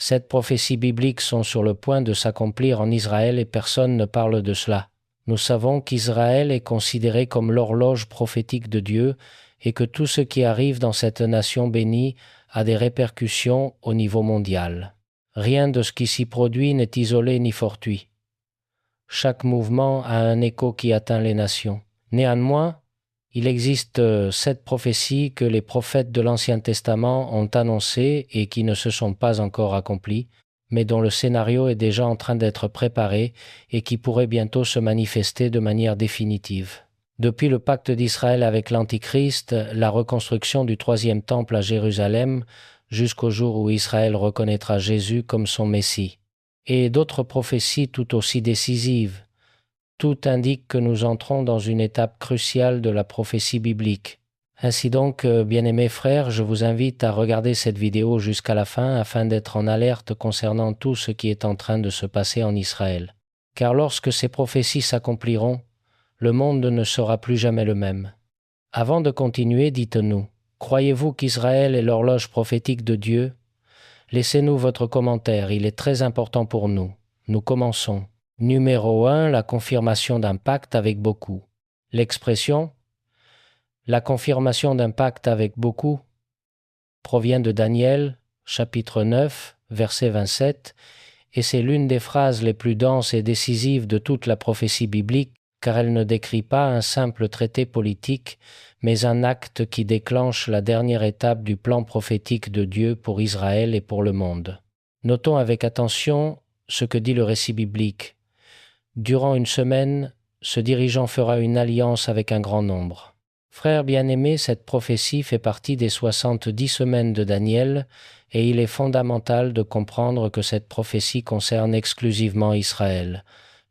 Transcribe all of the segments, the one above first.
Cette prophétie biblique sont sur le point de s'accomplir en Israël et personne ne parle de cela. Nous savons qu'Israël est considéré comme l'horloge prophétique de Dieu et que tout ce qui arrive dans cette nation bénie a des répercussions au niveau mondial. Rien de ce qui s'y produit n'est isolé ni fortuit. Chaque mouvement a un écho qui atteint les nations. Néanmoins, il existe 7 prophéties que les prophètes de l'Ancien Testament ont annoncées et qui ne se sont pas encore accomplies, mais dont le scénario est déjà en train d'être préparé et qui pourrait bientôt se manifester de manière définitive. Depuis le pacte d'Israël avec l'Antichrist, la reconstruction du 3e temple à Jérusalem, jusqu'au jour où Israël reconnaîtra Jésus comme son Messie, et d'autres prophéties tout aussi décisives. Tout indique que nous entrons dans une étape cruciale de la prophétie biblique. Ainsi donc, bien-aimés frères, je vous invite à regarder cette vidéo jusqu'à la fin afin d'être en alerte concernant tout ce qui est en train de se passer en Israël. Car lorsque ces prophéties s'accompliront, le monde ne sera plus jamais le même. Avant de continuer, dites-nous, croyez-vous qu'Israël est l'horloge prophétique de Dieu? Laissez-nous votre commentaire, il est très important pour nous. Nous commençons. Numéro 1, la confirmation d'un pacte avec beaucoup. L'expression « la confirmation d'un pacte avec beaucoup » provient de Daniel, chapitre 9, verset 27, et c'est l'une des phrases les plus denses et décisives de toute la prophétie biblique, car elle ne décrit pas un simple traité politique, mais un acte qui déclenche la dernière étape du plan prophétique de Dieu pour Israël et pour le monde. Notons avec attention ce que dit le récit biblique. Durant une semaine, ce dirigeant fera une alliance avec un grand nombre. Frères bien-aimés, cette prophétie fait partie des 70 semaines de Daniel et il est fondamental de comprendre que cette prophétie concerne exclusivement Israël.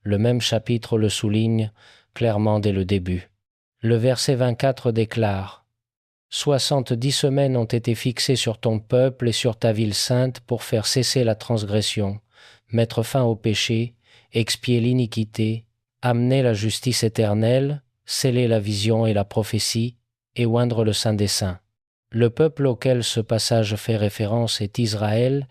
Le même chapitre le souligne clairement dès le début. Le verset 24 déclare « 70 semaines ont été fixées sur ton peuple et sur ta ville sainte pour faire cesser la transgression, mettre fin au péché, expier l'iniquité, amener la justice éternelle, sceller la vision et la prophétie, et oindre le Saint des Saints. » Le peuple auquel ce passage fait référence est Israël,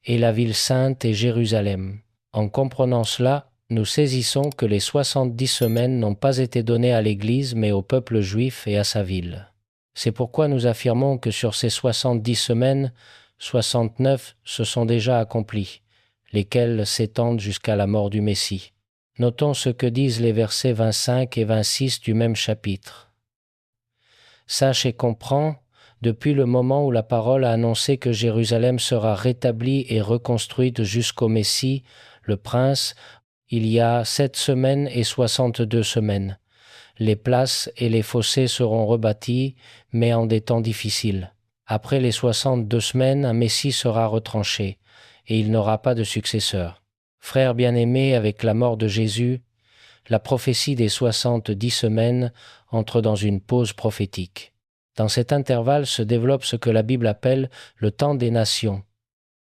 et la ville sainte est Jérusalem. En comprenant cela, nous saisissons que les 70 semaines n'ont pas été données à l'Église mais au peuple juif et à sa ville. C'est pourquoi nous affirmons que sur ces 70 semaines, 69 se sont déjà accomplies, lesquelles s'étendent jusqu'à la mort du Messie. Notons ce que disent les versets 25 et 26 du même chapitre. « Sache et comprends, depuis le moment où la parole a annoncé que Jérusalem sera rétablie et reconstruite jusqu'au Messie, le Prince, il y a 7 semaines et 62 semaines. Les places et les fossés seront rebâtis, mais en des temps difficiles. Après les 62 semaines, un Messie sera retranché, et il n'aura pas de successeur. Frères bien-aimés, avec la mort de Jésus, la prophétie des 70 semaines entre dans une pause prophétique. Dans cet intervalle se développe ce que la Bible appelle le temps des nations,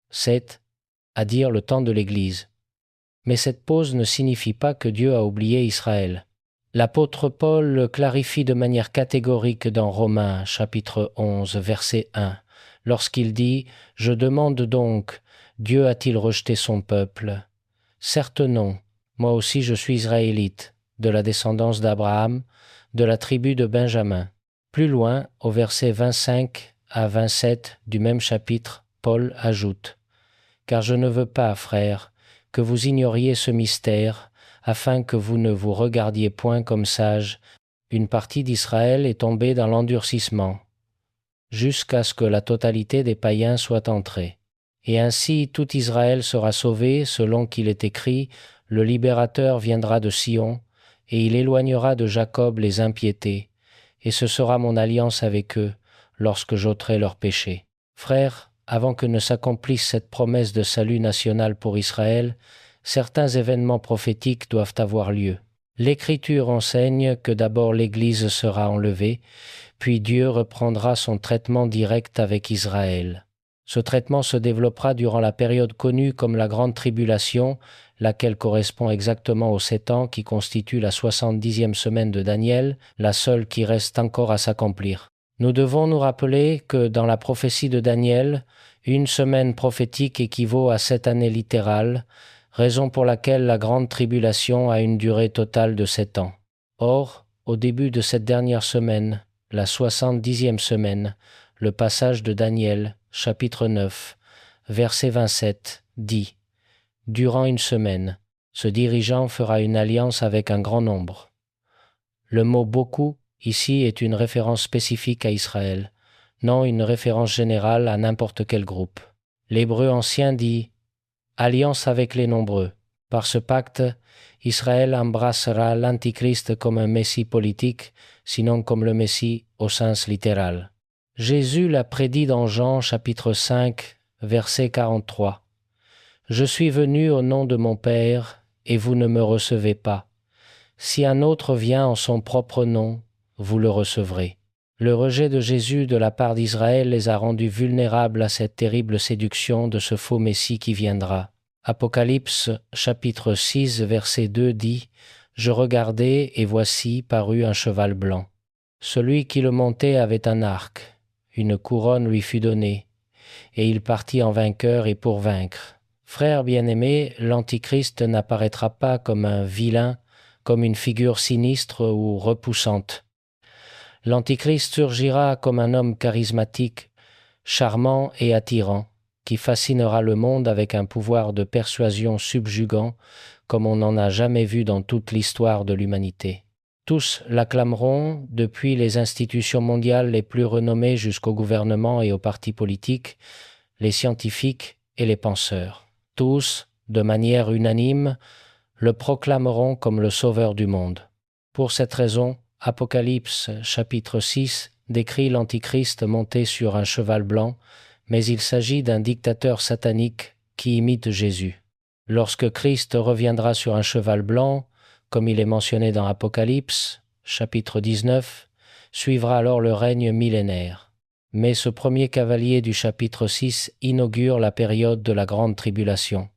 c'est-à-dire le temps de l'Église. Mais cette pause ne signifie pas que Dieu a oublié Israël. L'apôtre Paul le clarifie de manière catégorique dans Romains, chapitre 11, verset 1, lorsqu'il dit « Je demande donc, Dieu a-t-il rejeté son peuple ? Certes non, moi aussi je suis israélite, de la descendance d'Abraham, de la tribu de Benjamin. » Plus loin, au verset 25 à 27 du même chapitre, Paul ajoute « Car je ne veux pas, frères, que vous ignoriez ce mystère, afin que vous ne vous regardiez point comme sages. Une partie d'Israël est tombée dans l'endurcissement, jusqu'à ce que la totalité des païens soit entrée. Et ainsi tout Israël sera sauvé, selon qu'il est écrit, le libérateur viendra de Sion, et il éloignera de Jacob les impiétés, et ce sera mon alliance avec eux, lorsque j'ôterai leurs péchés. Frères, avant que ne s'accomplisse cette promesse de salut national pour Israël, certains événements prophétiques doivent avoir lieu. L'Écriture enseigne que d'abord l'Église sera enlevée, puis Dieu reprendra son traitement direct avec Israël. Ce traitement se développera durant la période connue comme la Grande Tribulation, laquelle correspond exactement aux 7 ans qui constituent la 70e semaine de Daniel, la seule qui reste encore à s'accomplir. Nous devons nous rappeler que dans la prophétie de Daniel, Une semaine prophétique équivaut à 7 années littérales, raison pour laquelle la grande tribulation a une durée totale de 7 ans. Or, au début de cette dernière semaine, la 70e semaine, le passage de Daniel, chapitre 9, verset 27, dit « Durant une semaine, ce dirigeant fera une alliance avec un grand nombre. » Le mot « beaucoup » ici est une référence spécifique à Israël, non une référence générale à n'importe quel groupe. L'hébreu ancien dit « alliance avec les nombreux ». Par ce pacte, Israël embrassera l'Antichrist comme un messie politique, sinon comme le messie au sens littéral. Jésus l'a prédit dans Jean chapitre 5, verset 43. « Je suis venu au nom de mon Père, et vous ne me recevez pas. Si un autre vient en son propre nom, vous le recevrez. » Le rejet de Jésus de la part d'Israël les a rendus vulnérables à cette terrible séduction de ce faux Messie qui viendra. Apocalypse chapitre 6 verset 2 dit « Je regardai et voici parut un cheval blanc. Celui qui le montait avait un arc, une couronne lui fut donnée, et il partit en vainqueur et pour vaincre. » Frères bien-aimés, l'Antichrist n'apparaîtra pas comme un vilain, comme une figure sinistre ou repoussante. L'Antichrist surgira comme un homme charismatique, charmant et attirant, qui fascinera le monde avec un pouvoir de persuasion subjugant comme on n'en a jamais vu dans toute l'histoire de l'humanité. Tous l'acclameront, depuis les institutions mondiales les plus renommées jusqu'au gouvernement et aux partis politiques, les scientifiques et les penseurs. Tous, de manière unanime, le proclameront comme le sauveur du monde. Pour cette raison, Apocalypse chapitre 6 décrit l'Antichrist monté sur un cheval blanc, mais il s'agit d'un dictateur satanique qui imite Jésus. Lorsque Christ reviendra sur un cheval blanc, comme il est mentionné dans Apocalypse chapitre 19, suivra alors le règne millénaire. Mais ce premier cavalier du chapitre 6 inaugure la période de la grande tribulation.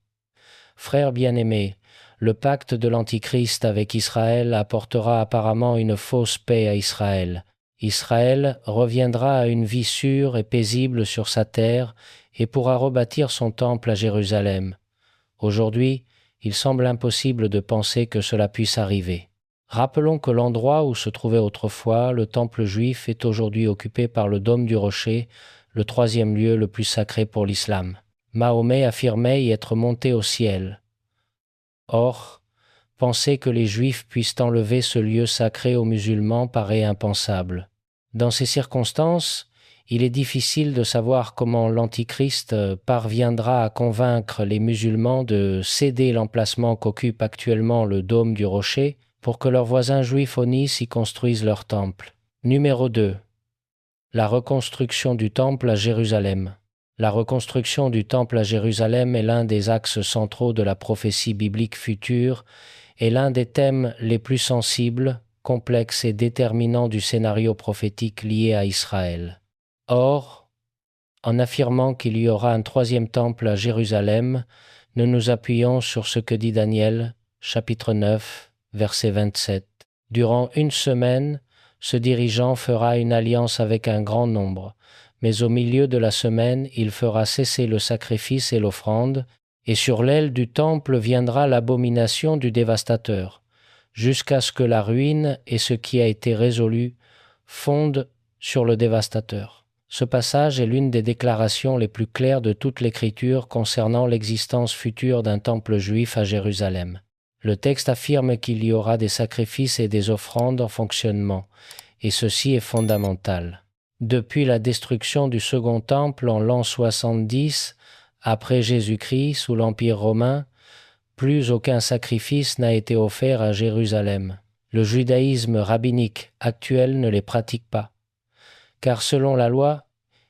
Frères bien-aimés, le pacte de l'Antichrist avec Israël apportera apparemment une fausse paix à Israël. Israël reviendra à une vie sûre et paisible sur sa terre et pourra rebâtir son temple à Jérusalem. Aujourd'hui, il semble impossible de penser que cela puisse arriver. Rappelons que l'endroit où se trouvait autrefois le temple juif est aujourd'hui occupé par le dôme du rocher, le troisième lieu le plus sacré pour l'islam. Mahomet affirmait y être monté au ciel. Or, penser que les Juifs puissent enlever ce lieu sacré aux musulmans paraît impensable. Dans ces circonstances, il est difficile de savoir comment l'Antichrist parviendra à convaincre les musulmans de céder l'emplacement qu'occupe actuellement le dôme du rocher pour que leurs voisins juifs honnisent y construisent leur temple. Numéro 2. La reconstruction du temple à Jérusalem. La reconstruction du temple à Jérusalem est l'un des axes centraux de la prophétie biblique future et l'un des thèmes les plus sensibles, complexes et déterminants du scénario prophétique lié à Israël. Or, en affirmant qu'il y aura un troisième temple à Jérusalem, nous nous appuyons sur ce que dit Daniel, chapitre 9, verset 27. Durant une semaine, ce dirigeant fera une alliance avec un grand nombre, mais au milieu de la semaine, il fera cesser le sacrifice et l'offrande, et sur l'aile du temple viendra l'abomination du dévastateur, jusqu'à ce que la ruine et ce qui a été résolu fondent sur le dévastateur. Ce passage est l'une des déclarations les plus claires de toute l'Écriture concernant l'existence future d'un temple juif à Jérusalem. Le texte affirme qu'il y aura des sacrifices et des offrandes en fonctionnement, et ceci est fondamental. Depuis la destruction du second temple en l'an 70, après Jésus-Christ, sous l'Empire romain, plus aucun sacrifice n'a été offert à Jérusalem. Le judaïsme rabbinique actuel ne les pratique pas, car selon la loi,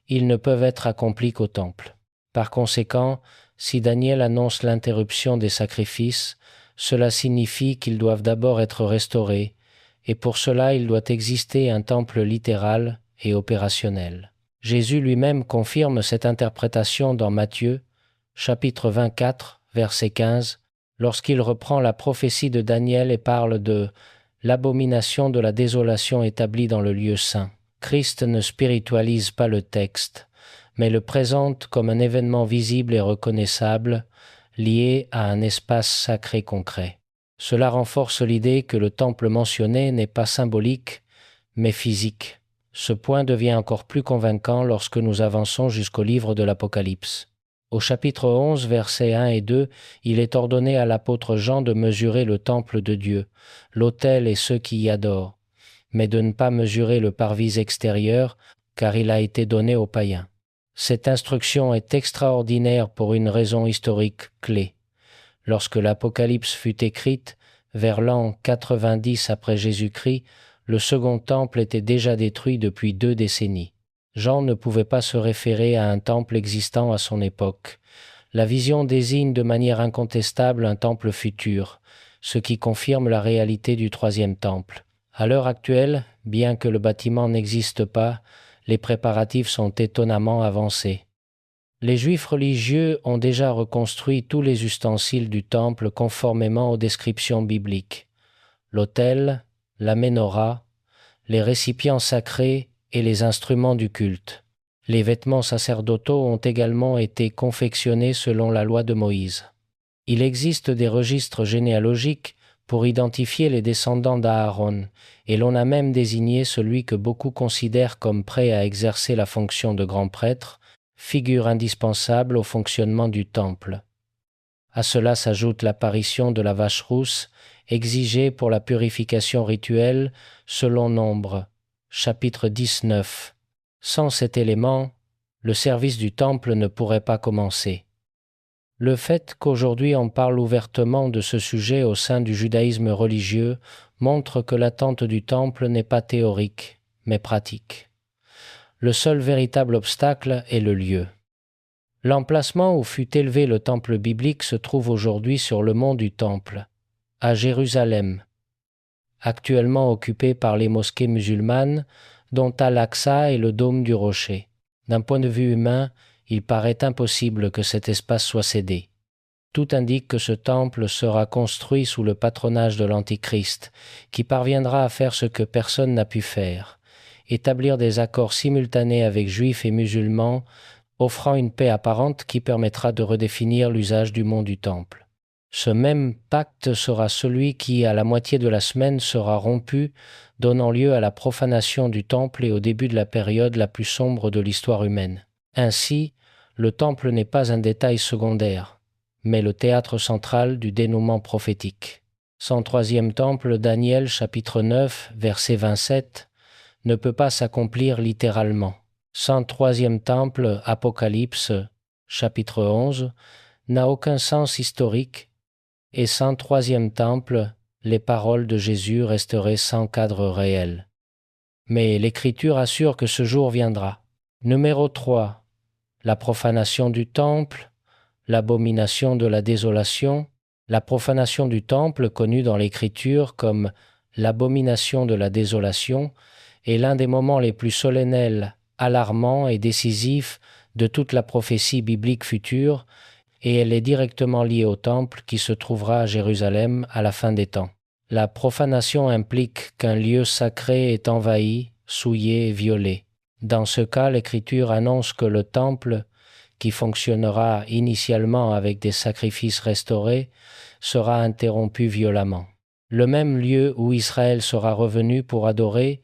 ils ne peuvent être accomplis qu'au temple. Par conséquent, si Daniel annonce l'interruption des sacrifices, cela signifie qu'ils doivent d'abord être restaurés, et pour cela il doit exister un temple littéral et opérationnel. Jésus lui-même confirme cette interprétation dans Matthieu, chapitre 24, verset 15, lorsqu'il reprend la prophétie de Daniel et parle de l'abomination de la désolation établie dans le lieu saint. Christ ne spiritualise pas le texte, mais le présente comme un événement visible et reconnaissable, lié à un espace sacré concret. Cela renforce l'idée que le temple mentionné n'est pas symbolique, mais physique. Ce point devient encore plus convaincant lorsque nous avançons jusqu'au livre de l'Apocalypse. Au chapitre 11, versets 1 et 2, il est ordonné à l'apôtre Jean de mesurer le temple de Dieu, l'autel et ceux qui y adorent, mais de ne pas mesurer le parvis extérieur, car il a été donné aux païens. Cette instruction est extraordinaire pour une raison historique clé. Lorsque l'Apocalypse fut écrite, vers l'an 90 après Jésus-Christ, le second temple était déjà détruit depuis 2 décennies. Jean ne pouvait pas se référer à un temple existant à son époque. La vision désigne de manière incontestable un temple futur, ce qui confirme la réalité du troisième temple. À l'heure actuelle, bien que le bâtiment n'existe pas, les préparatifs sont étonnamment avancés. Les Juifs religieux ont déjà reconstruit tous les ustensiles du temple conformément aux descriptions bibliques. L'autel, la ménorah, les récipients sacrés et les instruments du culte. Les vêtements sacerdotaux ont également été confectionnés selon la loi de Moïse. Il existe des registres généalogiques pour identifier les descendants d'Aaron, et l'on a même désigné celui que beaucoup considèrent comme prêt à exercer la fonction de grand prêtre, figure indispensable au fonctionnement du temple. À cela s'ajoute l'apparition de la vache rousse, exigée pour la purification rituelle selon Nombre, chapitre 19. Sans cet élément, le service du temple ne pourrait pas commencer. Le fait qu'aujourd'hui on parle ouvertement de ce sujet au sein du judaïsme religieux montre que l'attente du temple n'est pas théorique, mais pratique. Le seul véritable obstacle est le lieu. L'emplacement où fut élevé le temple biblique se trouve aujourd'hui sur le mont du Temple, à Jérusalem, actuellement occupé par les mosquées musulmanes, dont Al-Aqsa et le dôme du Rocher. D'un point de vue humain, il paraît impossible que cet espace soit cédé. Tout indique que ce temple sera construit sous le patronage de l'Antichrist, qui parviendra à faire ce que personne n'a pu faire, établir des accords simultanés avec juifs et musulmans, offrant une paix apparente qui permettra de redéfinir l'usage du mont du temple. Ce même pacte sera celui qui, à la moitié de la semaine, sera rompu, donnant lieu à la profanation du temple et au début de la période la plus sombre de l'histoire humaine. Ainsi, le temple n'est pas un détail secondaire, mais le théâtre central du dénouement prophétique. 103e temple, Daniel chapitre 9, verset 27, ne peut pas s'accomplir littéralement. 103e temple, Apocalypse, chapitre 11, n'a aucun sens historique, et 103e temple, les paroles de Jésus resteraient sans cadre réel. Mais l'Écriture assure que ce jour viendra. Numéro 3. La profanation du temple, l'abomination de la désolation. La profanation du temple, connue dans l'Écriture comme l'abomination de la désolation, est l'un des moments les plus solennels, alarmants et décisifs de toute la prophétie biblique future, et elle est directement liée au temple qui se trouvera à Jérusalem à la fin des temps. La profanation implique qu'un lieu sacré est envahi, souillé et violé. Dans ce cas, l'Écriture annonce que le temple, qui fonctionnera initialement avec des sacrifices restaurés, sera interrompu violemment. Le même lieu où Israël sera revenu pour adorer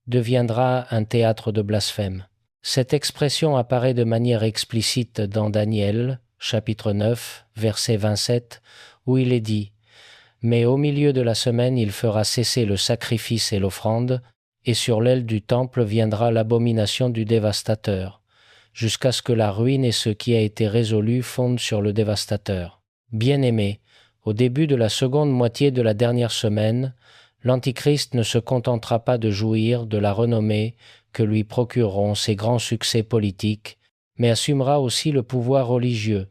deviendra un théâtre de blasphème. Cette expression apparaît de manière explicite dans Daniel, chapitre 9, verset 27, où il est dit « Mais au milieu de la semaine, il fera cesser le sacrifice et l'offrande, et sur l'aile du temple viendra l'abomination du dévastateur, jusqu'à ce que la ruine et ce qui a été résolu fondent sur le dévastateur. » Bien-aimés, au début de la seconde moitié de la dernière semaine, l'Antichrist ne se contentera pas de jouir de la renommée que lui procureront ses grands succès politiques, mais assumera aussi le pouvoir religieux.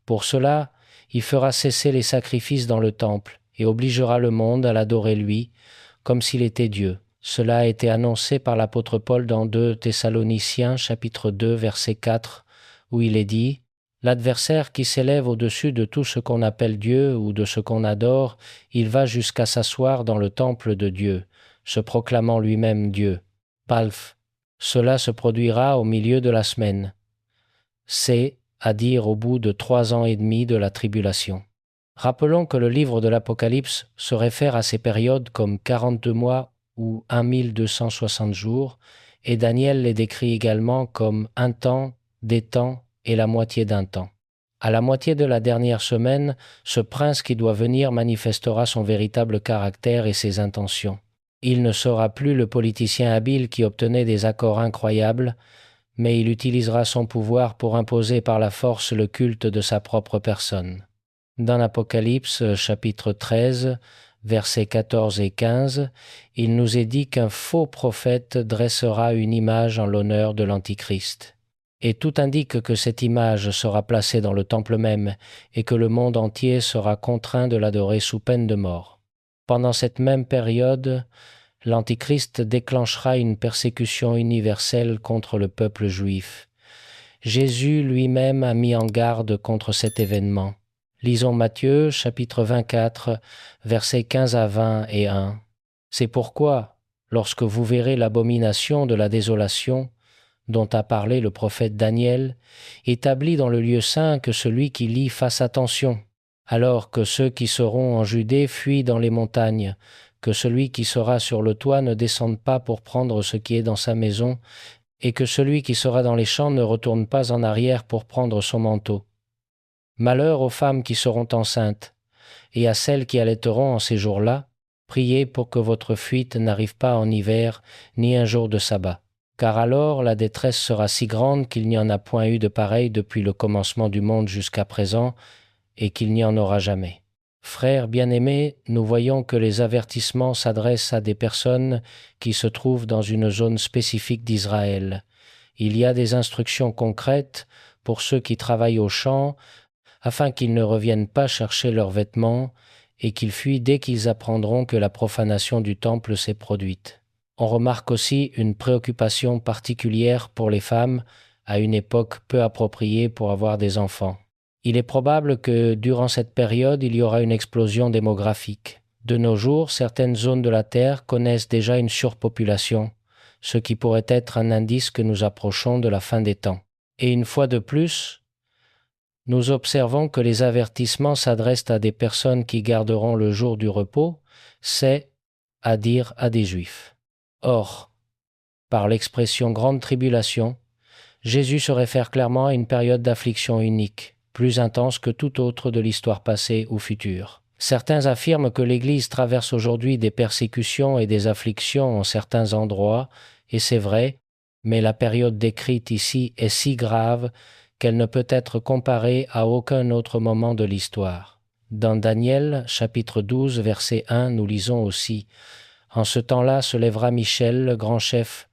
Pour cela, il fera cesser les sacrifices dans le temple et obligera le monde à l'adorer lui, comme s'il était Dieu. Cela a été annoncé par l'apôtre Paul dans 2 Thessaloniciens chapitre 2 verset 4, où il est dit « L'adversaire qui s'élève au-dessus de tout ce qu'on appelle Dieu ou de ce qu'on adore, il va jusqu'à s'asseoir dans le temple de Dieu, se proclamant lui-même Dieu. » Palf. Cela se produira au milieu de la semaine. c'est-à-dire au bout de 3 ans et demi de la tribulation. Rappelons que le livre de l'Apocalypse se réfère à ces périodes comme 42 mois ou 1260 jours, et Daniel les décrit également comme un temps, des temps et la moitié d'un temps. À la moitié de la dernière semaine, ce prince qui doit venir manifestera son véritable caractère et ses intentions. Il ne sera plus le politicien habile qui obtenait des accords incroyables, mais il utilisera son pouvoir pour imposer par la force le culte de sa propre personne. Dans l'Apocalypse chapitre 13, versets 14 et 15, il nous est dit qu'un faux prophète dressera une image en l'honneur de l'Antichrist. Et tout indique que cette image sera placée dans le temple même et que le monde entier sera contraint de l'adorer sous peine de mort. Pendant cette même période, l'Antichrist déclenchera une persécution universelle contre le peuple juif. Jésus lui-même a mis en garde contre cet événement. Lisons Matthieu, chapitre 24, versets 15 à 20 et 1. C'est pourquoi, lorsque vous verrez l'abomination de la désolation, dont a parlé le prophète Daniel, établi dans le lieu saint, que celui qui lit fasse attention, alors que ceux qui seront en Judée fuient dans les montagnes, que celui qui sera sur le toit ne descende pas pour prendre ce qui est dans sa maison, et que celui qui sera dans les champs ne retourne pas en arrière pour prendre son manteau. Malheur aux femmes qui seront enceintes, et à celles qui allaiteront en ces jours-là, priez pour que votre fuite n'arrive pas en hiver, ni un jour de sabbat. Car alors la détresse sera si grande qu'il n'y en a point eu de pareil depuis le commencement du monde jusqu'à présent, et qu'il n'y en aura jamais. Frères bien-aimés, nous voyons que les avertissements s'adressent à des personnes qui se trouvent dans une zone spécifique d'Israël. Il y a des instructions concrètes pour ceux qui travaillent au champ, afin qu'ils ne reviennent pas chercher leurs vêtements et qu'ils fuient dès qu'ils apprendront que la profanation du temple s'est produite. On remarque aussi une préoccupation particulière pour les femmes à une époque peu appropriée pour avoir des enfants. Il est probable que durant cette période, il y aura une explosion démographique. De nos jours, certaines zones de la Terre connaissent déjà une surpopulation, ce qui pourrait être un indice que nous approchons de la fin des temps. Et une fois de plus, nous observons que les avertissements s'adressent à des personnes qui garderont le jour du repos, c'est-à-dire à des Juifs. Or, par l'expression « grande tribulation », Jésus se réfère clairement à une période d'affliction unique, plus intense que toute autre de l'histoire passée ou future. Certains affirment que l'Église traverse aujourd'hui des persécutions et des afflictions en certains endroits, et c'est vrai, mais la période décrite ici est si grave qu'elle ne peut être comparée à aucun autre moment de l'histoire. Dans Daniel, chapitre 12, verset 1, nous lisons aussi « En ce temps-là se lèvera Michel, le grand chef,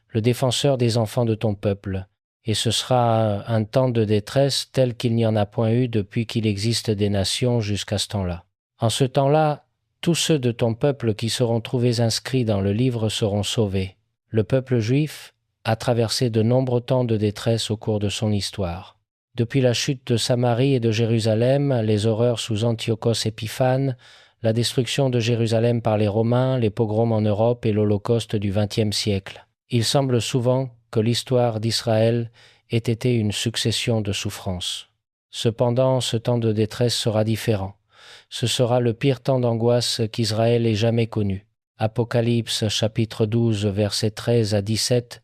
le défenseur des enfants de ton peuple, et ce sera un temps de détresse tel qu'il n'y en a point eu depuis qu'il existe des nations jusqu'à ce temps-là. En ce temps-là, tous ceux de ton peuple qui seront trouvés inscrits dans le livre seront sauvés. Le peuple juif a traversé de nombreux temps de détresse au cours de son histoire. Depuis la chute de Samarie et de Jérusalem, les horreurs sous Antiochos Épiphane, la destruction de Jérusalem par les Romains, les pogroms en Europe et l'Holocauste du XXe siècle. Il semble souvent que l'histoire d'Israël ait été une succession de souffrances. Cependant, ce temps de détresse sera différent. Ce sera le pire temps d'angoisse qu'Israël ait jamais connu. Apocalypse chapitre 12, versets 13 à 17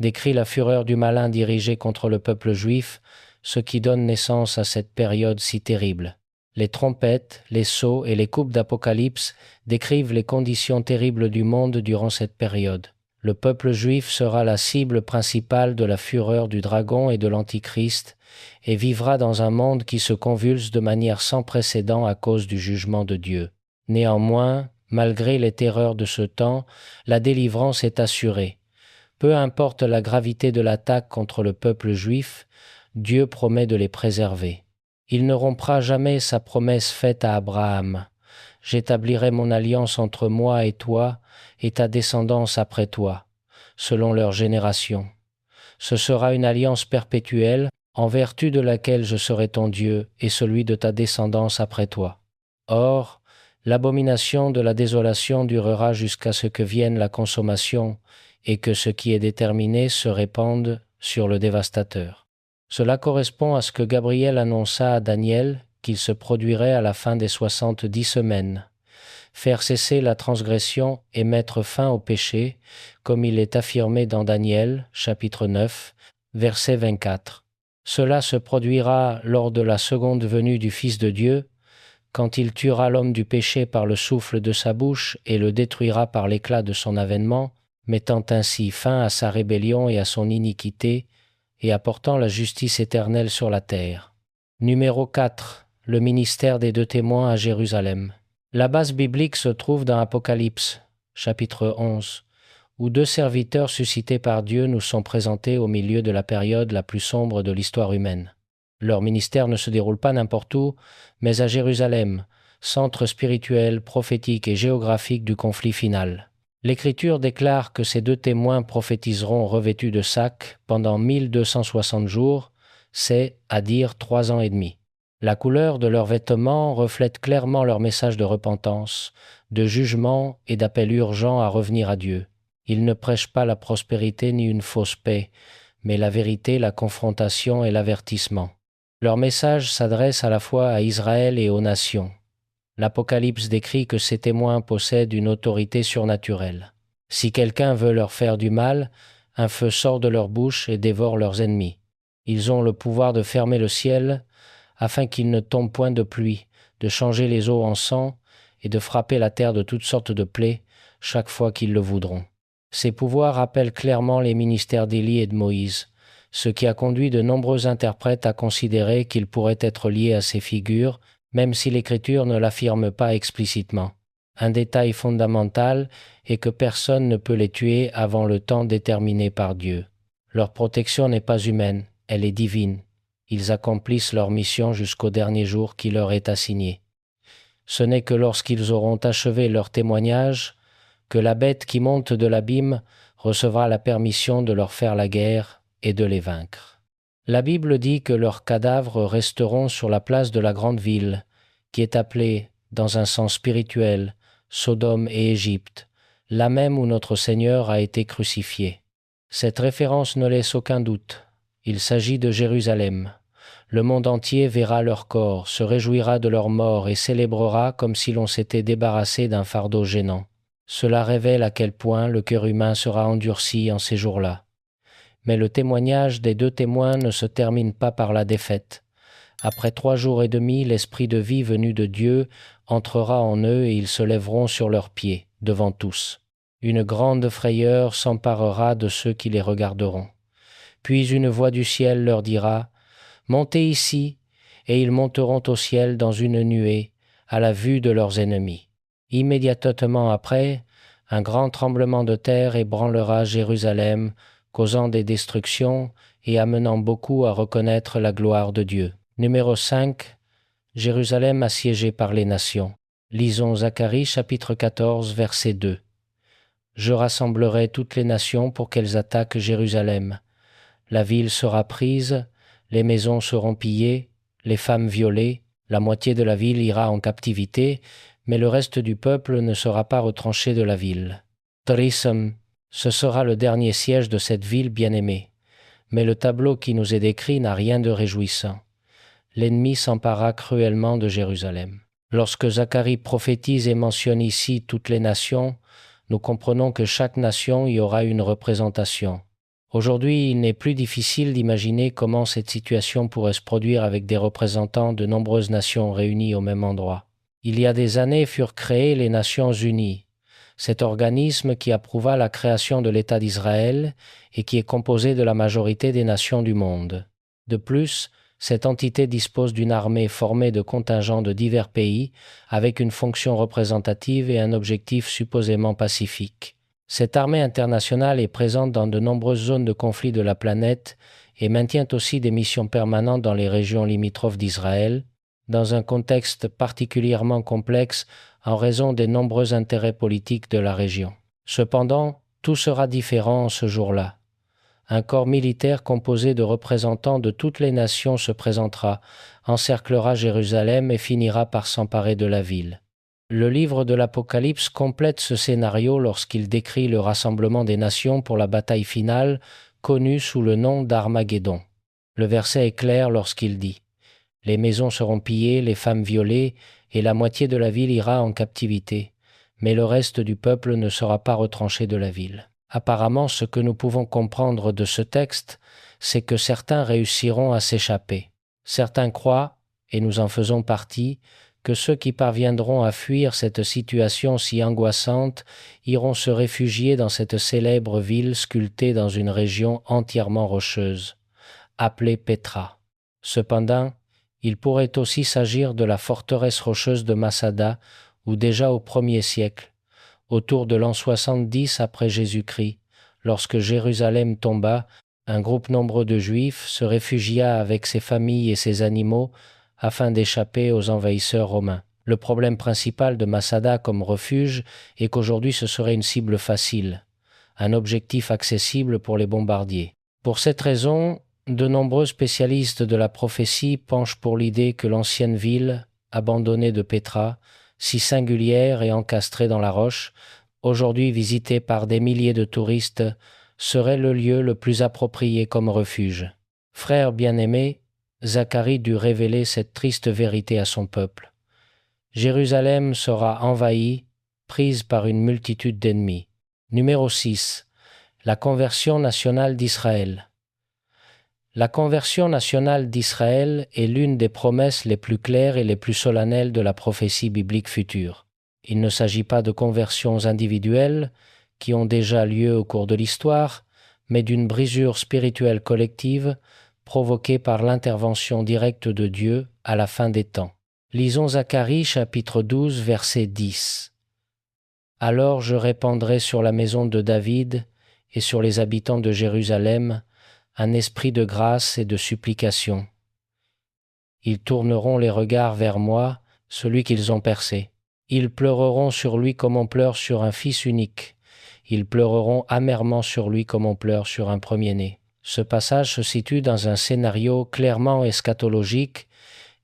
décrit la fureur du malin dirigée contre le peuple juif, ce qui donne naissance à cette période si terrible. Les trompettes, les sceaux et les coupes d'Apocalypse décrivent les conditions terribles du monde durant cette période. Le peuple juif sera la cible principale de la fureur du dragon et de l'Antichrist et vivra dans un monde qui se convulse de manière sans précédent à cause du jugement de Dieu. Néanmoins, malgré les terreurs de ce temps, la délivrance est assurée. Peu importe la gravité de l'attaque contre le peuple juif, Dieu promet de les préserver. Il ne rompra jamais sa promesse faite à Abraham. « J'établirai mon alliance entre moi et toi, et ta descendance après toi, selon leur génération. Ce sera une alliance perpétuelle, en vertu de laquelle je serai ton Dieu et celui de ta descendance après toi. » Or, l'abomination de la désolation durera jusqu'à ce que vienne la consommation et que ce qui est déterminé se répande sur le dévastateur. Cela correspond à ce que Gabriel annonça à Daniel qu'il se produirait à la fin des 70 semaines. Faire cesser la transgression et mettre fin au péché, comme il est affirmé dans Daniel, chapitre 9, verset 24. Cela se produira lors de la seconde venue du Fils de Dieu, quand il tuera l'homme du péché par le souffle de sa bouche et le détruira par l'éclat de son avènement, mettant ainsi fin à sa rébellion et à son iniquité, et apportant la justice éternelle sur la terre. Numéro 4. Le ministère des 2 témoins à Jérusalem. La base biblique se trouve dans Apocalypse, chapitre 11, où 2 serviteurs suscités par Dieu nous sont présentés au milieu de la période la plus sombre de l'histoire humaine. Leur ministère ne se déroule pas n'importe où, mais à Jérusalem, centre spirituel, prophétique et géographique du conflit final. L'Écriture déclare que ces 2 témoins prophétiseront revêtus de sacs pendant 1260 jours, c'est à dire 3 ans et demi. La couleur de leurs vêtements reflète clairement leur message de repentance, de jugement et d'appel urgent à revenir à Dieu. Ils ne prêchent pas la prospérité ni une fausse paix, mais la vérité, la confrontation et l'avertissement. Leur message s'adresse à la fois à Israël et aux nations. L'Apocalypse décrit que ces témoins possèdent une autorité surnaturelle. Si quelqu'un veut leur faire du mal, un feu sort de leur bouche et dévore leurs ennemis. Ils ont le pouvoir de fermer le ciel afin qu'il ne tombe point de pluie, de changer les eaux en sang et de frapper la terre de toutes sortes de plaies chaque fois qu'ils le voudront. Ces pouvoirs rappellent clairement les ministères d'Élie et de Moïse, ce qui a conduit de nombreux interprètes à considérer qu'ils pourraient être liés à ces figures, même si l'Écriture ne l'affirme pas explicitement. Un détail fondamental est que personne ne peut les tuer avant le temps déterminé par Dieu. Leur protection n'est pas humaine, elle est divine. Ils accomplissent leur mission jusqu'au dernier jour qui leur est assigné. Ce n'est que lorsqu'ils auront achevé leur témoignage que la bête qui monte de l'abîme recevra la permission de leur faire la guerre et de les vaincre. La Bible dit que leurs cadavres resteront sur la place de la grande ville, qui est appelée, dans un sens spirituel, Sodome et Égypte, là même où notre Seigneur a été crucifié. Cette référence ne laisse aucun doute. Il s'agit de Jérusalem. Le monde entier verra leur corps, se réjouira de leur mort et célébrera comme si l'on s'était débarrassé d'un fardeau gênant. Cela révèle à quel point le cœur humain sera endurci en ces jours-là. Mais le témoignage des 2 témoins ne se termine pas par la défaite. Après 3 jours et demi, l'esprit de vie venu de Dieu entrera en eux et ils se lèveront sur leurs pieds, devant tous. Une grande frayeur s'emparera de ceux qui les regarderont. Puis une voix du ciel leur dira « Montez ici », et ils monteront au ciel dans une nuée, à la vue de leurs ennemis. Immédiatement après, un grand tremblement de terre ébranlera Jérusalem, causant des destructions et amenant beaucoup à reconnaître la gloire de Dieu. Numéro 5. Jérusalem assiégée par les nations. Lisons Zacharie chapitre 14 verset 2. « Je rassemblerai toutes les nations pour qu'elles attaquent Jérusalem. La ville sera prise, les maisons seront pillées, les femmes violées, la moitié de la ville ira en captivité, mais le reste du peuple ne sera pas retranché de la ville. Trism, ce sera le dernier siège de cette ville bien-aimée. Mais le tableau qui nous est décrit n'a rien de réjouissant. L'ennemi s'empara cruellement de Jérusalem. Lorsque Zacharie prophétise et mentionne ici toutes les nations, nous comprenons que chaque nation y aura une représentation. Aujourd'hui, il n'est plus difficile d'imaginer comment cette situation pourrait se produire avec des représentants de nombreuses nations réunies au même endroit. Il y a des années furent créées les Nations Unies, cet organisme qui approuva la création de l'État d'Israël et qui est composé de la majorité des nations du monde. De plus, cette entité dispose d'une armée formée de contingents de divers pays avec une fonction représentative et un objectif supposément pacifique. Cette armée internationale est présente dans de nombreuses zones de conflit de la planète et maintient aussi des missions permanentes dans les régions limitrophes d'Israël, dans un contexte particulièrement complexe en raison des nombreux intérêts politiques de la région. Cependant, tout sera différent ce jour-là. Un corps militaire composé de représentants de toutes les nations se présentera, encerclera Jérusalem et finira par s'emparer de la ville. Le livre de l'Apocalypse complète ce scénario lorsqu'il décrit le rassemblement des nations pour la bataille finale connue sous le nom d'Armageddon. Le verset est clair lorsqu'il dit « Les maisons seront pillées, les femmes violées, et la moitié de la ville ira en captivité, mais le reste du peuple ne sera pas retranché de la ville. » Apparemment, ce que nous pouvons comprendre de ce texte, c'est que certains réussiront à s'échapper. Certains croient, et nous en faisons partie, que ceux qui parviendront à fuir cette situation si angoissante iront se réfugier dans cette célèbre ville sculptée dans une région entièrement rocheuse, appelée Pétra. Cependant, il pourrait aussi s'agir de la forteresse rocheuse de Masada, où déjà au 1er siècle, autour de l'an 70 après Jésus-Christ, lorsque Jérusalem tomba, un groupe nombreux de Juifs se réfugia avec ses familles et ses animaux afin d'échapper aux envahisseurs romains. Le problème principal de Masada comme refuge est qu'aujourd'hui ce serait une cible facile, un objectif accessible pour les bombardiers. Pour cette raison, de nombreux spécialistes de la prophétie penchent pour l'idée que l'ancienne ville, abandonnée de Pétra, si singulière et encastrée dans la roche, aujourd'hui visitée par des milliers de touristes, serait le lieu le plus approprié comme refuge. Frères bien-aimés, Zacharie dut révéler cette triste vérité à son peuple. Jérusalem sera envahie, prise par une multitude d'ennemis. Numéro 6. La conversion nationale d'Israël. La conversion nationale d'Israël est l'une des promesses les plus claires et les plus solennelles de la prophétie biblique future. Il ne s'agit pas de conversions individuelles, qui ont déjà lieu au cours de l'histoire, mais d'une brisure spirituelle collective provoquée par l'intervention directe de Dieu à la fin des temps. Lisons Zacharie chapitre 12 verset 10. « Alors je répandrai sur la maison de David et sur les habitants de Jérusalem un esprit de grâce et de supplication. Ils tourneront les regards vers moi, celui qu'ils ont percé. Ils pleureront sur lui comme on pleure sur un fils unique. Ils pleureront amèrement sur lui comme on pleure sur un premier-né. » Ce passage se situe dans un scénario clairement eschatologique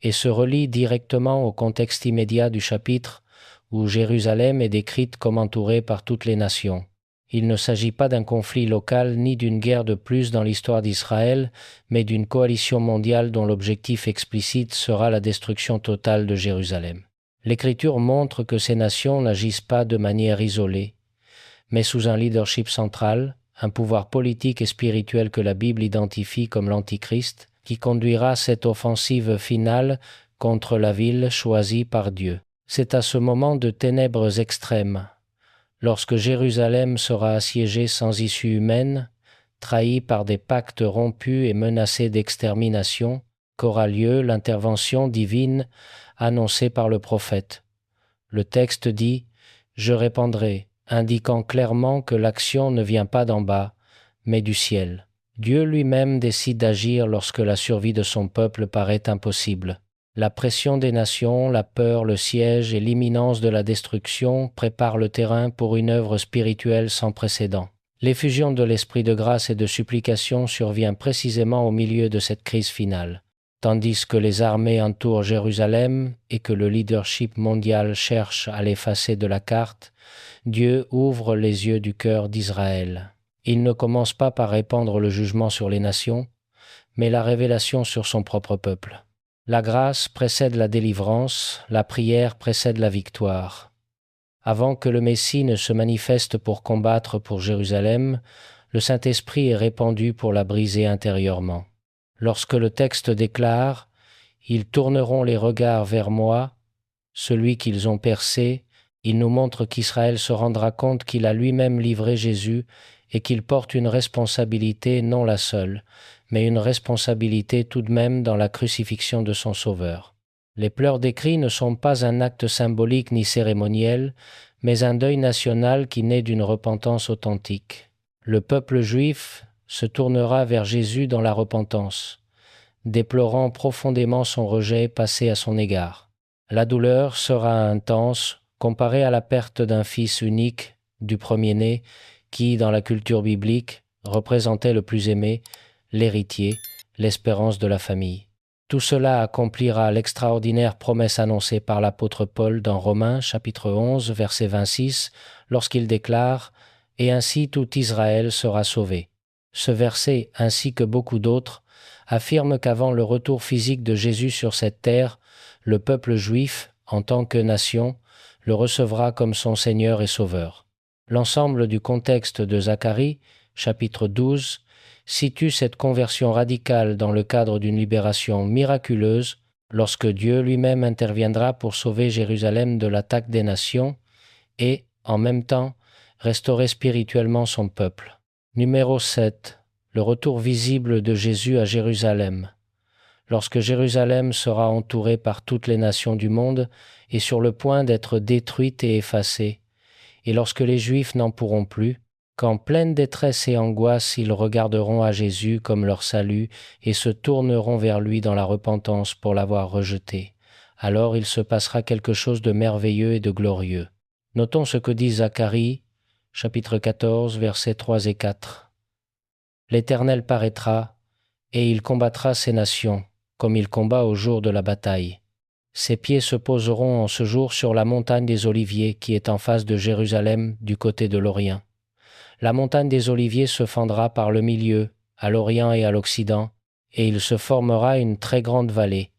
et se relie directement au contexte immédiat du chapitre où Jérusalem est décrite comme entourée par toutes les nations. Il ne s'agit pas d'un conflit local ni d'une guerre de plus dans l'histoire d'Israël, mais d'une coalition mondiale dont l'objectif explicite sera la destruction totale de Jérusalem. L'Écriture montre que ces nations n'agissent pas de manière isolée, mais sous un leadership central, un pouvoir politique et spirituel que la Bible identifie comme l'Antichrist, qui conduira cette offensive finale contre la ville choisie par Dieu. C'est à ce moment de ténèbres extrêmes, lorsque Jérusalem sera assiégée sans issue humaine, trahie par des pactes rompus et menacée d'extermination, qu'aura lieu l'intervention divine annoncée par le prophète. Le texte dit « Je répandrai », indiquant clairement que l'action ne vient pas d'en bas, mais du ciel. Dieu lui-même décide d'agir lorsque la survie de son peuple paraît impossible. La pression des nations, la peur, le siège et l'imminence de la destruction préparent le terrain pour une œuvre spirituelle sans précédent. L'effusion de l'esprit de grâce et de supplication survient précisément au milieu de cette crise finale. Tandis que les armées entourent Jérusalem et que le leadership mondial cherche à l'effacer de la carte, Dieu ouvre les yeux du cœur d'Israël. Il ne commence pas par répandre le jugement sur les nations, mais la révélation sur son propre peuple. La grâce précède la délivrance, la prière précède la victoire. Avant que le Messie ne se manifeste pour combattre pour Jérusalem, le Saint-Esprit est répandu pour la briser intérieurement. Lorsque le texte déclare « Ils tourneront les regards vers moi, celui qu'ils ont percé », il nous montre qu'Israël se rendra compte qu'il a lui-même livré Jésus et qu'il porte une responsabilité, non la seule, mais une responsabilité tout de même dans la crucifixion de son Sauveur. Les pleurs des cris ne sont pas un acte symbolique ni cérémoniel, mais un deuil national qui naît d'une repentance authentique. Le peuple juif se tournera vers Jésus dans la repentance, déplorant profondément son rejet passé à son égard. La douleur sera intense, comparée à la perte d'un fils unique, du premier-né, qui, dans la culture biblique, représentait le plus aimé, l'héritier, l'espérance de la famille. Tout cela accomplira l'extraordinaire promesse annoncée par l'apôtre Paul dans Romains chapitre 11, verset 26, lorsqu'il déclare « Et ainsi tout Israël sera sauvé ». Ce verset, ainsi que beaucoup d'autres, affirme qu'avant le retour physique de Jésus sur cette terre, le peuple juif, en tant que nation, le recevra comme son Seigneur et Sauveur. L'ensemble du contexte de Zacharie, chapitre 12, situe cette conversion radicale dans le cadre d'une libération miraculeuse lorsque Dieu lui-même interviendra pour sauver Jérusalem de l'attaque des nations et, en même temps, restaurer spirituellement son peuple. Numéro 7. Le retour visible de Jésus à Jérusalem. Lorsque Jérusalem sera entourée par toutes les nations du monde et sur le point d'être détruite et effacée, et lorsque les Juifs n'en pourront plus, qu'en pleine détresse et angoisse ils regarderont à Jésus comme leur salut et se tourneront vers lui dans la repentance pour l'avoir rejeté, alors il se passera quelque chose de merveilleux et de glorieux. Notons ce que dit Zacharie, chapitre 14, versets 3 et 4. L'Éternel paraîtra, et il combattra ces nations, comme il combat au jour de la bataille. Ses pieds se poseront en ce jour sur la montagne des Oliviers qui est en face de Jérusalem du côté de l'Orient. La montagne des Oliviers se fendra par le milieu, à l'Orient et à l'Occident, et il se formera une très grande vallée.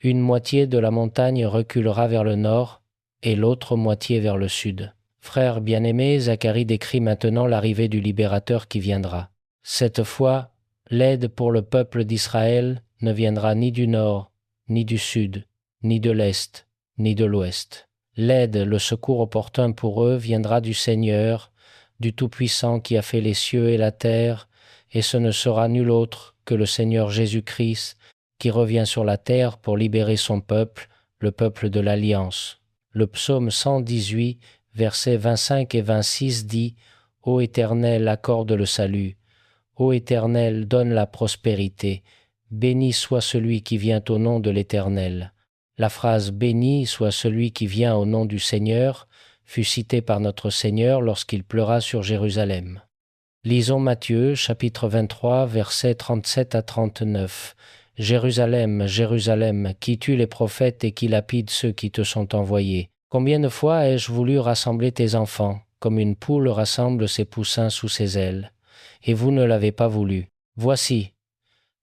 Une moitié de la montagne reculera vers le nord, et l'autre moitié vers le sud. Frères bien-aimés, Zacharie décrit maintenant l'arrivée du libérateur qui viendra. Cette fois, l'aide pour le peuple d'Israël ne viendra ni du nord, ni du sud, ni de l'est, ni de l'ouest. L'aide, le secours opportun pour eux viendra du Seigneur, du Tout-Puissant qui a fait les cieux et la terre, et ce ne sera nul autre que le Seigneur Jésus-Christ qui revient sur la terre pour libérer son peuple, le peuple de l'Alliance. Le psaume 118, versets 25 et 26 dit « Ô Éternel, accorde le salut. Ô Éternel, donne la prospérité. Béni soit celui qui vient au nom de l'Éternel. » La phrase « Béni soit celui qui vient au nom du Seigneur » fut citée par notre Seigneur lorsqu'il pleura sur Jérusalem. Lisons Matthieu, chapitre 23, versets 37 à 39. « Jérusalem, Jérusalem, qui tue les prophètes et qui lapide ceux qui te sont envoyés. Combien de fois ai-je voulu rassembler tes enfants, comme une poule rassemble ses poussins sous ses ailes, et vous ne l'avez pas voulu. Voici,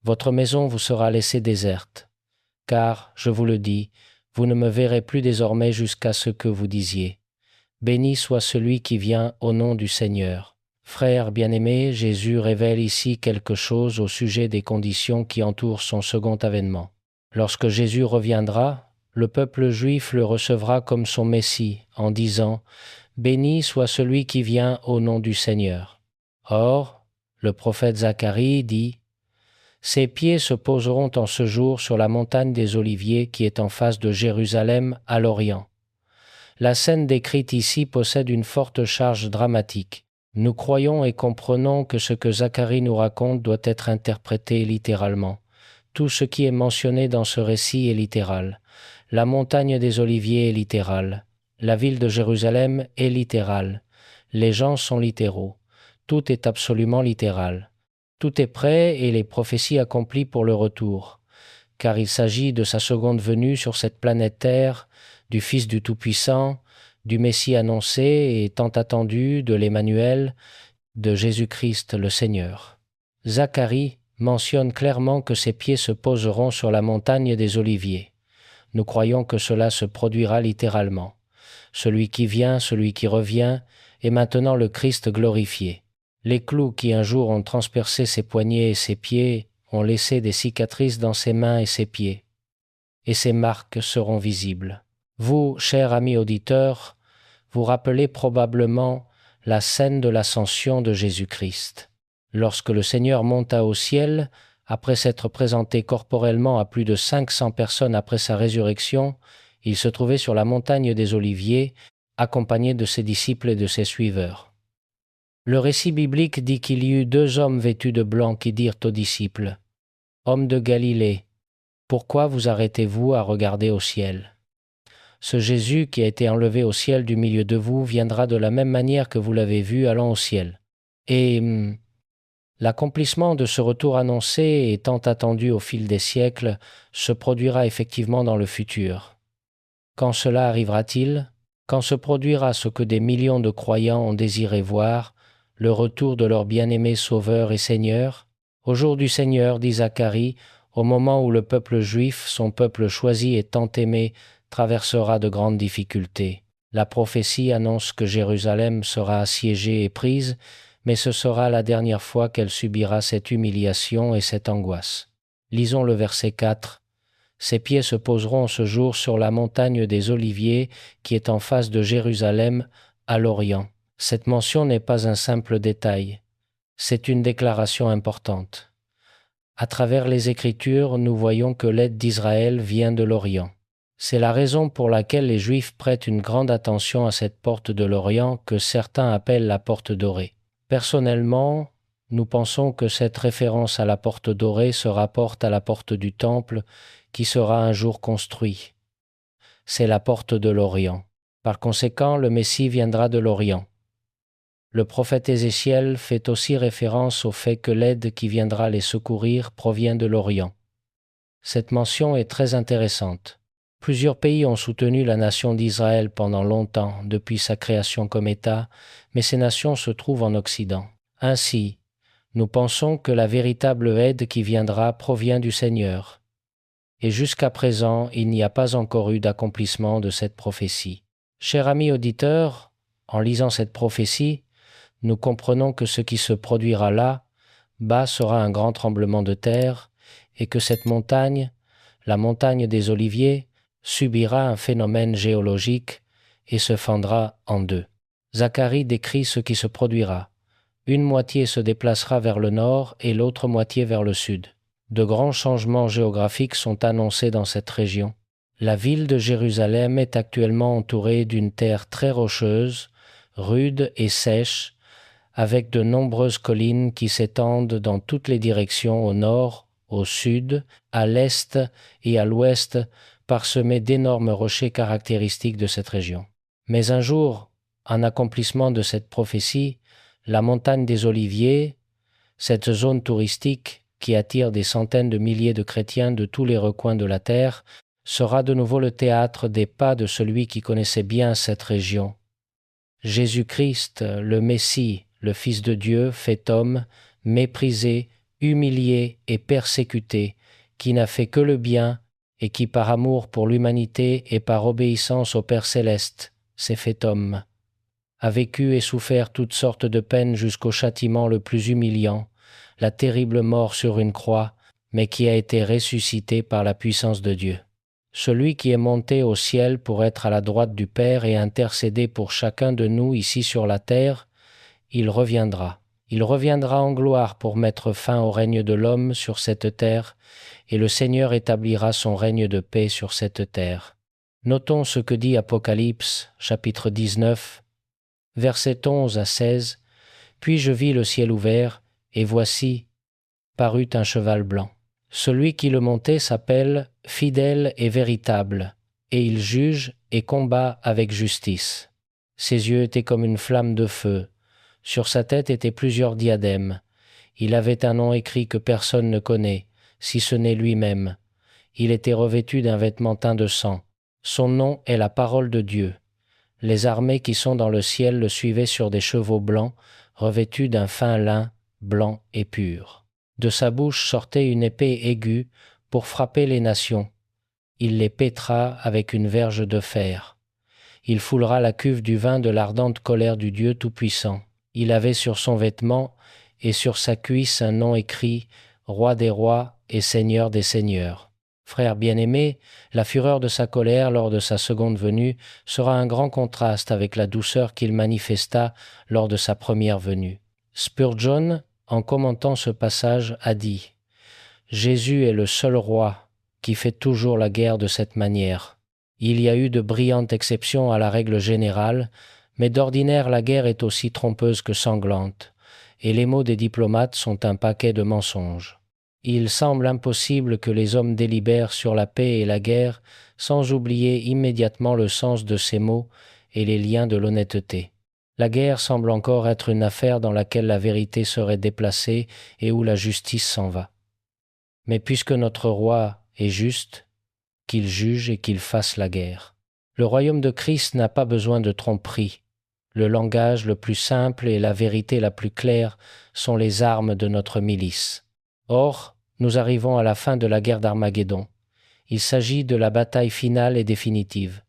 votre maison vous sera laissée déserte, car, je vous le dis, vous ne me verrez plus désormais jusqu'à ce que vous disiez. Béni soit celui qui vient au nom du Seigneur. » Frères bien-aimés, Jésus révèle ici quelque chose au sujet des conditions qui entourent son second avènement. Lorsque Jésus reviendra, le peuple juif le recevra comme son Messie, en disant « Béni soit celui qui vient au nom du Seigneur. » Or, le prophète Zacharie dit « Ses pieds se poseront en ce jour sur la montagne des Oliviers qui est en face de Jérusalem à l'Orient. » La scène décrite ici possède une forte charge dramatique. Nous croyons et comprenons que ce que Zacharie nous raconte doit être interprété littéralement. Tout ce qui est mentionné dans ce récit est littéral. La montagne des Oliviers est littérale. La ville de Jérusalem est littérale. Les gens sont littéraux. Tout est absolument littéral. Tout est prêt et les prophéties accomplies pour le retour. Car il s'agit de sa seconde venue sur cette planète Terre, du Fils du Tout-Puissant, du Messie annoncé et tant attendu, de l'Emmanuel, de Jésus-Christ le Seigneur. Zacharie mentionne clairement que ses pieds se poseront sur la montagne des Oliviers. Nous croyons que cela se produira littéralement. Celui qui vient, celui qui revient, est maintenant le Christ glorifié. Les clous qui un jour ont transpercé ses poignets et ses pieds ont laissé des cicatrices dans ses mains et ses pieds. Et ces marques seront visibles. Vous, chers amis auditeurs, vous rappelez probablement la scène de l'ascension de Jésus-Christ. Lorsque le Seigneur monta au ciel, après s'être présenté corporellement à plus de 500 personnes après sa résurrection, il se trouvait sur la montagne des Oliviers, accompagné de ses disciples et de ses suiveurs. Le récit biblique dit qu'il y eut 2 hommes vêtus de blanc qui dirent aux disciples « Hommes de Galilée, pourquoi vous arrêtez-vous à regarder au ciel ? Ce Jésus qui a été enlevé au ciel du milieu de vous viendra de la même manière que vous l'avez vu allant au ciel. » Et l'accomplissement de ce retour annoncé et tant attendu au fil des siècles se produira effectivement dans le futur. Quand cela arrivera-t-il ? Quand se produira ce que des millions de croyants ont désiré voir, le retour de leur bien-aimé Sauveur et Seigneur ? Au jour du Seigneur, dit Zacharie, au moment où le peuple juif, son peuple choisi et tant aimé, traversera de grandes difficultés. La prophétie annonce que Jérusalem sera assiégée et prise, mais ce sera la dernière fois qu'elle subira cette humiliation et cette angoisse. Lisons le verset 4. « Ses pieds se poseront ce jour sur la montagne des Oliviers qui est en face de Jérusalem, à l'Orient. » Cette mention n'est pas un simple détail, c'est une déclaration importante. À travers les Écritures, nous voyons que l'aide d'Israël vient de l'Orient. C'est la raison pour laquelle les Juifs prêtent une grande attention à cette porte de l'Orient que certains appellent la porte dorée. Personnellement, nous pensons que cette référence à la porte dorée se rapporte à la porte du Temple qui sera un jour construit. C'est la porte de l'Orient. Par conséquent, le Messie viendra de l'Orient. Le prophète Ézéchiel fait aussi référence au fait que l'aide qui viendra les secourir provient de l'Orient. Cette mention est très intéressante. Plusieurs pays ont soutenu la nation d'Israël pendant longtemps, depuis sa création comme État, mais ces nations se trouvent en Occident. Ainsi, nous pensons que la véritable aide qui viendra provient du Seigneur. Et jusqu'à présent, il n'y a pas encore eu d'accomplissement de cette prophétie. Chers amis auditeurs, en lisant cette prophétie, nous comprenons que ce qui se produira là-bas sera un grand tremblement de terre et que cette montagne, la montagne des Oliviers, subira un phénomène géologique et se fendra en deux. Zacharie décrit ce qui se produira. Une moitié se déplacera vers le nord et l'autre moitié vers le sud. De grands changements géographiques sont annoncés dans cette région. La ville de Jérusalem est actuellement entourée d'une terre très rocheuse, rude et sèche, avec de nombreuses collines qui s'étendent dans toutes les directions au nord, au sud, à l'est et à l'ouest, parsemées d'énormes rochers caractéristiques de cette région. Mais un jour, en accomplissement de cette prophétie, la montagne des Oliviers, cette zone touristique qui attire des centaines de milliers de chrétiens de tous les recoins de la terre, sera de nouveau le théâtre des pas de celui qui connaissait bien cette région. Jésus-Christ, le Messie, le Fils de Dieu, fait homme, méprisé, humilié et persécuté, qui n'a fait que le bien et qui, par amour pour l'humanité et par obéissance au Père céleste, s'est fait homme, a vécu et souffert toutes sortes de peines jusqu'au châtiment le plus humiliant, la terrible mort sur une croix, mais qui a été ressuscité par la puissance de Dieu. Celui qui est monté au ciel pour être à la droite du Père et intercéder pour chacun de nous ici sur la terre, il reviendra. Il reviendra en gloire pour mettre fin au règne de l'homme sur cette terre, et le Seigneur établira son règne de paix sur cette terre. Notons ce que dit Apocalypse, chapitre 19, versets 11 à 16. « Puis je vis le ciel ouvert, et voici, parut un cheval blanc. Celui qui le montait s'appelle Fidèle et Véritable, et il juge et combat avec justice. Ses yeux étaient comme une flamme de feu. Sur sa tête étaient plusieurs diadèmes. Il avait un nom écrit que personne ne connaît, si ce n'est lui-même. Il était revêtu d'un vêtement teint de sang. Son nom est la parole de Dieu. Les armées qui sont dans le ciel le suivaient sur des chevaux blancs, revêtus d'un fin lin, blanc et pur. De sa bouche sortait une épée aiguë pour frapper les nations. Il les pétra avec une verge de fer. Il foulera la cuve du vin de l'ardente colère du Dieu Tout-Puissant. Il avait sur son vêtement et sur sa cuisse un nom écrit « Roi des rois et Seigneur des seigneurs ». Frères bien-aimés, la fureur de sa colère lors de sa seconde venue sera un grand contraste avec la douceur qu'il manifesta lors de sa première venue. Spurgeon, en commentant ce passage, a dit « Jésus est le seul roi qui fait toujours la guerre de cette manière. Il y a eu de brillantes exceptions à la règle générale, mais d'ordinaire la guerre est aussi trompeuse que sanglante, et les mots des diplomates sont un paquet de mensonges. Il semble impossible que les hommes délibèrent sur la paix et la guerre sans oublier immédiatement le sens de ces mots et les liens de l'honnêteté. La guerre semble encore être une affaire dans laquelle la vérité serait déplacée et où la justice s'en va. Mais puisque notre roi est juste, qu'il juge et qu'il fasse la guerre. Le royaume de Christ n'a pas besoin de tromperie. Le langage le plus simple et la vérité la plus claire sont les armes de notre milice. Or, nous arrivons à la fin de la guerre d'Armageddon. Il s'agit de la bataille finale et définitive.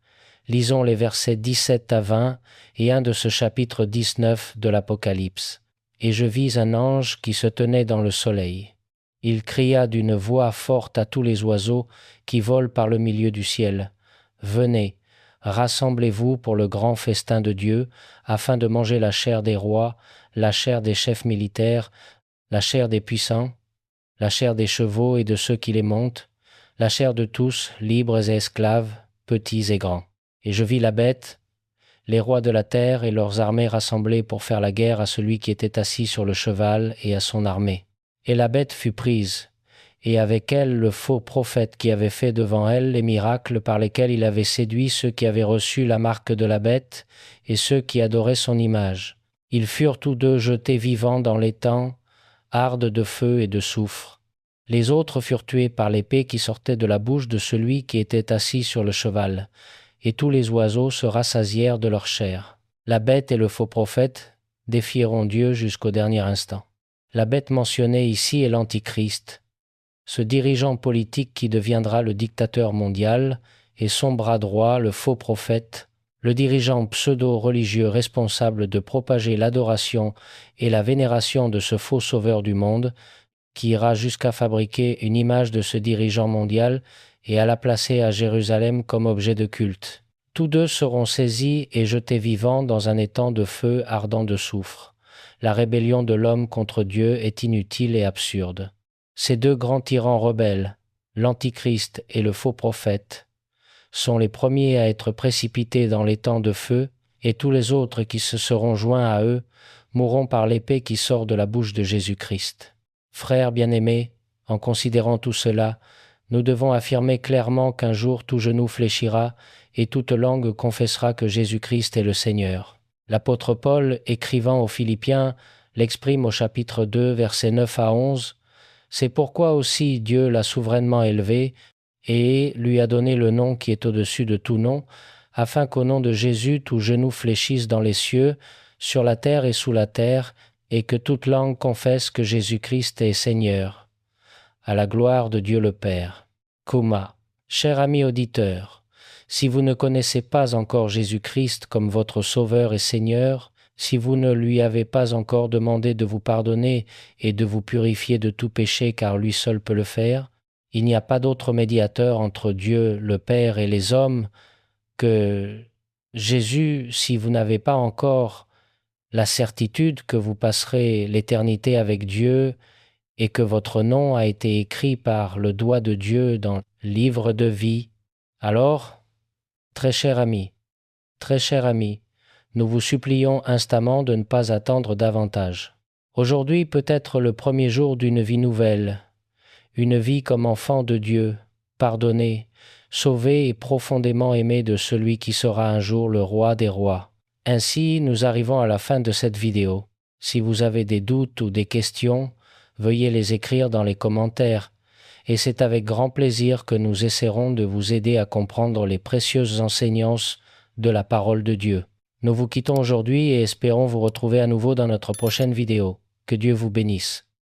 Lisons les versets 17 à 20 et un de ce chapitre 19 de l'Apocalypse. « Et je vis un ange qui se tenait dans le soleil. Il cria d'une voix forte à tous les oiseaux qui volent par le milieu du ciel. « Venez, rassemblez-vous pour le grand festin de Dieu, afin de manger la chair des rois, la chair des chefs militaires, la chair des puissants, la chair des chevaux et de ceux qui les montent, la chair de tous, libres et esclaves, petits et grands. Et je vis la bête, les rois de la terre et leurs armées rassemblés pour faire la guerre à celui qui était assis sur le cheval et à son armée. Et la bête fut prise, et avec elle le faux prophète qui avait fait devant elle les miracles par lesquels il avait séduit ceux qui avaient reçu la marque de la bête et ceux qui adoraient son image. Ils furent tous deux jetés vivants dans l'étang, ardes de feu et de soufre. Les autres furent tués par l'épée qui sortait de la bouche de celui qui était assis sur le cheval, et tous les oiseaux se rassasièrent de leur chair. La bête et le faux prophète défieront Dieu jusqu'au dernier instant. La bête mentionnée ici est l'Antichrist, ce dirigeant politique qui deviendra le dictateur mondial, et son bras droit, le faux prophète, le dirigeant pseudo-religieux responsable de propager l'adoration et la vénération de ce faux sauveur du monde, qui ira jusqu'à fabriquer une image de ce dirigeant mondial et à la placer à Jérusalem comme objet de culte. Tous deux seront saisis et jetés vivants dans un étang de feu ardent de soufre. La rébellion de l'homme contre Dieu est inutile et absurde. Ces deux grands tyrans rebelles, l'Antichrist et le faux prophète, sont les premiers à être précipités dans l'étang de feu, et tous les autres qui se seront joints à eux mourront par l'épée qui sort de la bouche de Jésus-Christ. Frères bien-aimés, en considérant tout cela, nous devons affirmer clairement qu'un jour tout genou fléchira et toute langue confessera que Jésus-Christ est le Seigneur. L'apôtre Paul, écrivant aux Philippiens, l'exprime au chapitre 2, versets 9 à 11. « C'est pourquoi aussi Dieu l'a souverainement élevé et lui a donné le nom qui est au-dessus de tout nom, afin qu'au nom de Jésus tout genou fléchisse dans les cieux, sur la terre et sous la terre, et que toute langue confesse que Jésus-Christ est Seigneur, à la gloire de Dieu le Père. » Kuma. Cher ami auditeur, si vous ne connaissez pas encore Jésus-Christ comme votre Sauveur et Seigneur, si vous ne lui avez pas encore demandé de vous pardonner et de vous purifier de tout péché car lui seul peut le faire, il n'y a pas d'autre médiateur entre Dieu le Père et les hommes que Jésus. Si vous n'avez pas encore la certitude que vous passerez l'éternité avec Dieu et que votre nom a été écrit par le doigt de Dieu dans le livre de vie, alors, très cher ami, nous vous supplions instamment de ne pas attendre davantage. Aujourd'hui peut être le premier jour d'une vie nouvelle, une vie comme enfant de Dieu, pardonné, sauvé et profondément aimé de celui qui sera un jour le roi des rois. Ainsi, nous arrivons à la fin de cette vidéo. Si vous avez des doutes ou des questions, veuillez les écrire dans les commentaires, et c'est avec grand plaisir que nous essaierons de vous aider à comprendre les précieuses enseignements de la parole de Dieu. Nous vous quittons aujourd'hui et espérons vous retrouver à nouveau dans notre prochaine vidéo. Que Dieu vous bénisse.